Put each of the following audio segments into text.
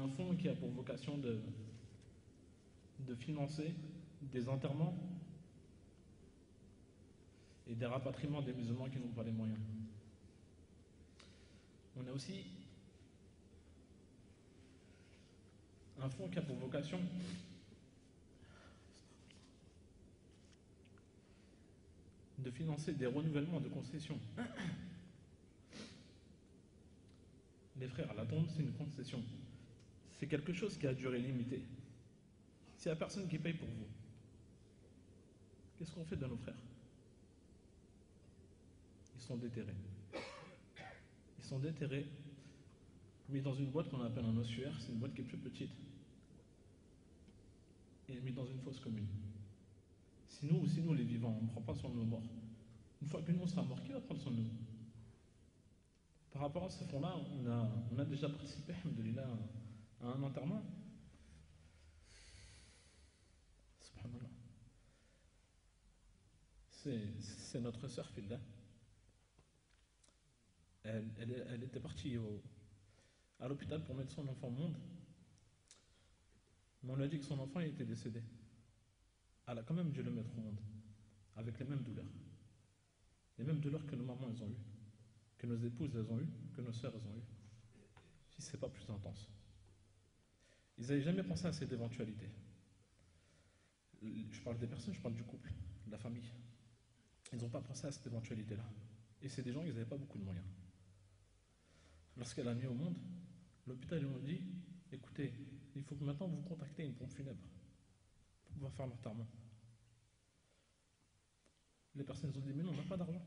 fonds qui a pour vocation de financer des enterrements et des rapatriements des musulmans qui n'ont pas les moyens. On a aussi un fonds qui a pour vocation de financer des renouvellements de concessions. Les frères, la tombe, c'est une concession. C'est quelque chose qui a durée limitée. S'il n'y a personne qui paye pour vous, qu'est-ce qu'on fait de nos frères? Ils sont déterrés. Ils sont déterrés, mis dans une boîte qu'on appelle un ossuaire, c'est une boîte qui est plus petite, et mis dans une fosse commune. Si nous les vivants, on ne prend pas soin de nos morts, une fois que nous on sera morts, qui va prendre soin de nous? Par rapport à ce fonds-là, on a déjà participé, alhamdoulilah, à un enterrement. Subhanallah. C'est notre sœur Fillah. Elle était partie à l'hôpital pour mettre son enfant au monde. Mais on lui a dit que son enfant était décédé. Elle a quand même dû le mettre au monde, avec les mêmes douleurs. Les mêmes douleurs que nos mamans elles ont eues, que nos épouses elles ont eues, que nos sœurs elles ont eues. Si ce n'est pas plus intense. Ils n'avaient jamais pensé à cette éventualité. Je parle des personnes, je parle du couple, de la famille. Ils n'ont pas pensé à cette éventualité-là. Et c'est des gens qui n'avaient pas beaucoup de moyens. Lorsqu'elle a mis au monde, l'hôpital lui a dit, écoutez, il faut que maintenant vous contactez une pompe funèbre pour pouvoir faire l'enterrement. Les personnes ont dit, mais non, on n'a pas d'argent.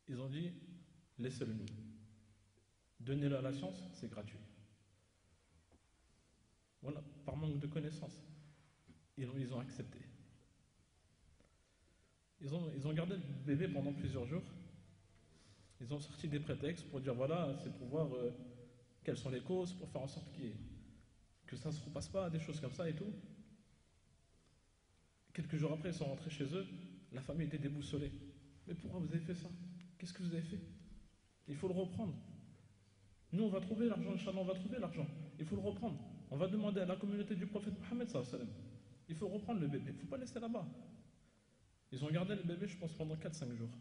Ils ont dit, laissez-le nous. Donnez-le à la science, c'est gratuit. Voilà, par manque de connaissances, ils ont accepté. Ils ont gardé le bébé pendant plusieurs jours. Ils ont sorti des prétextes pour dire, voilà, c'est pour voir quelles sont les causes, pour faire en sorte que ça ne se repasse pas, des choses comme ça et tout. Quelques jours après, ils sont rentrés chez eux, la famille était déboussolée. Mais pourquoi vous avez fait ça? Qu'est-ce que vous avez fait? Il faut le reprendre. Nous, on va trouver l'argent, Inch'Allah, on va trouver l'argent. Il faut le reprendre. On va demander à la communauté du prophète Mohammed, il faut reprendre le bébé, il ne faut pas laisser là-bas. Ils ont gardé le bébé, je pense, pendant 4-5 jours.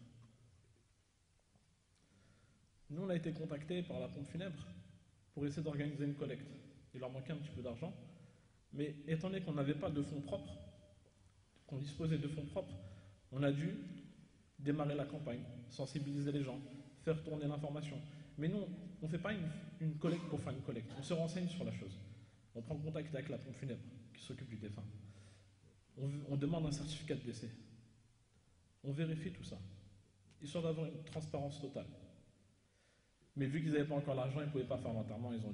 Nous, on a été contactés par la pompe funèbre pour essayer d'organiser une collecte. Il leur manquait un petit peu d'argent. Mais étant donné qu'on n'avait pas de fonds propres, qu'on disposait de fonds propres, on a dû démarrer la campagne, sensibiliser les gens, faire tourner l'information. Mais nous, on ne fait pas une collecte pour faire une collecte. On se renseigne sur la chose. On prend contact avec la pompe funèbre qui s'occupe du défunt. On demande un certificat de décès. On vérifie tout ça, histoire d'avoir une transparence totale. Mais vu qu'ils n'avaient pas encore l'argent, ils ne pouvaient pas faire l'enterrement, ils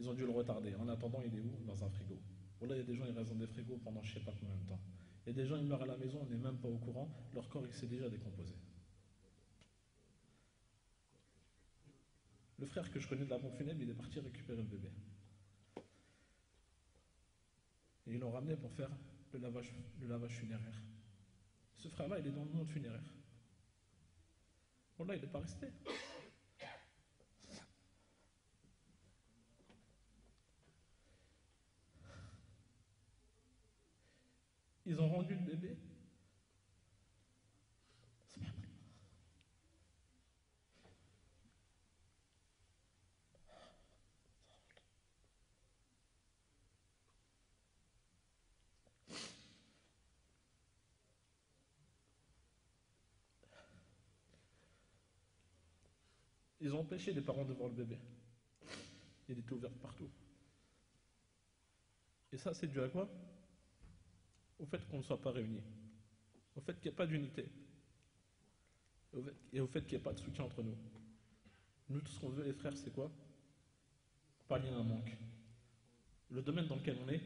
ont dû le retarder. En attendant, il est où? Dans un frigo. Voilà, il y a des gens, ils restent dans des frigos pendant je ne sais pas combien de temps. Il y a des gens, ils meurent à la maison, on n'est même pas au courant, leur corps il s'est déjà décomposé. Le frère que je connais de la pompe funèbre, il est parti récupérer le bébé. Et ils l'ont ramené pour faire le lavage funéraire. Ce frère-là, il est dans le monde funéraire. Bon là, il n'est pas resté. Ils ont rendu le bébé. Ils ont empêché les parents de voir le bébé. Il était ouvert partout. Et ça, c'est dû à quoi? Au fait qu'on ne soit pas réunis. Au fait qu'il n'y ait pas d'unité. Et au fait qu'il n'y ait pas de soutien entre nous. Nous, tout ce qu'on veut, les frères, c'est quoi? Pallier un manque. Le domaine dans lequel on est,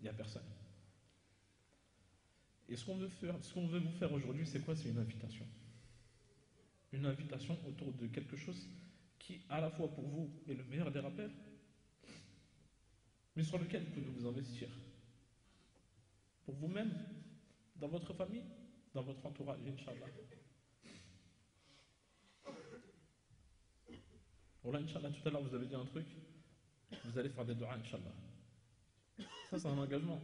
il n'y a personne. Et ce qu'on veut vous faire aujourd'hui, c'est quoi? C'est une invitation. Une invitation autour de quelque chose qui, à la fois pour vous, est le meilleur des rappels, mais sur lequel vous pouvez vous investir. Pour vous-même, dans votre famille, dans votre entourage, Inch'Allah. Wallah, Inch'Allah, tout à l'heure vous avez dit un truc, vous allez faire des du'as, Inch'Allah. Ça, c'est un engagement.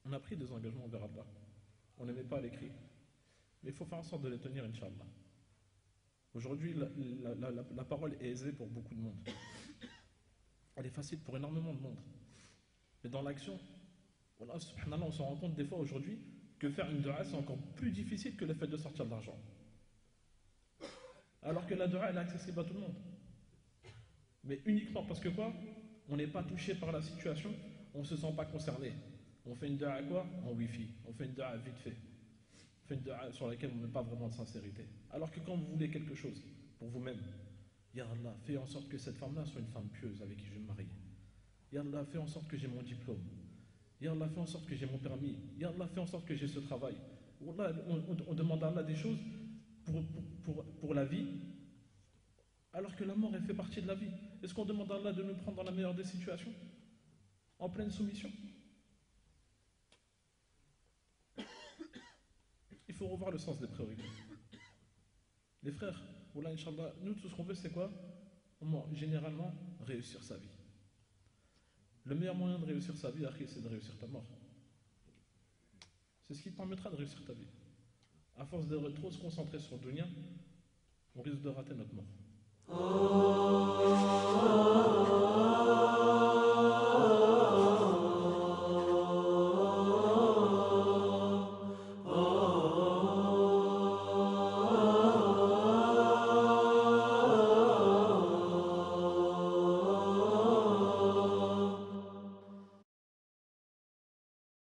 On a pris des engagements envers Allah. On n'aimait pas à l'écrit. Mais il faut faire en sorte de les tenir, Inch'Allah. Aujourd'hui, la parole est aisée pour beaucoup de monde. Elle est facile pour énormément de monde. Mais dans l'action, voilà, subhanallah, on se rend compte des fois aujourd'hui que faire une dua, c'est encore plus difficile que le fait de sortir de l'argent. Alors que la dua, elle est accessible à tout le monde. Mais uniquement parce que quoi? On n'est pas touché par la situation, on ne se sent pas concerné. On fait une dua à quoi? En wifi. On fait une dua vite fait. On fait une dua sur laquelle on ne met pas vraiment de sincérité. Alors que quand vous voulez quelque chose pour vous-même, Ya Allah, fais en sorte que cette femme-là soit une femme pieuse avec qui je vais me marier. Ya Allah, fais en sorte que j'ai mon diplôme. Ya Allah, fais en sorte que j'ai mon permis. Ya Allah, fais en sorte que j'ai ce travail. Wallah, on demande à Allah des choses pour la vie, alors que la mort, elle fait partie de la vie. Est-ce qu'on demande à Allah de nous prendre dans la meilleure des situations? En pleine soumission? Il faut revoir le sens des priorités. Les frères, voilà, Inch'Allah, nous, tout ce qu'on veut, c'est quoi? Généralement, réussir sa vie. Le meilleur moyen de réussir sa vie, c'est de réussir ta mort. C'est ce qui te permettra de réussir ta vie. À force de trop se concentrer sur le dunya, on risque de rater notre mort.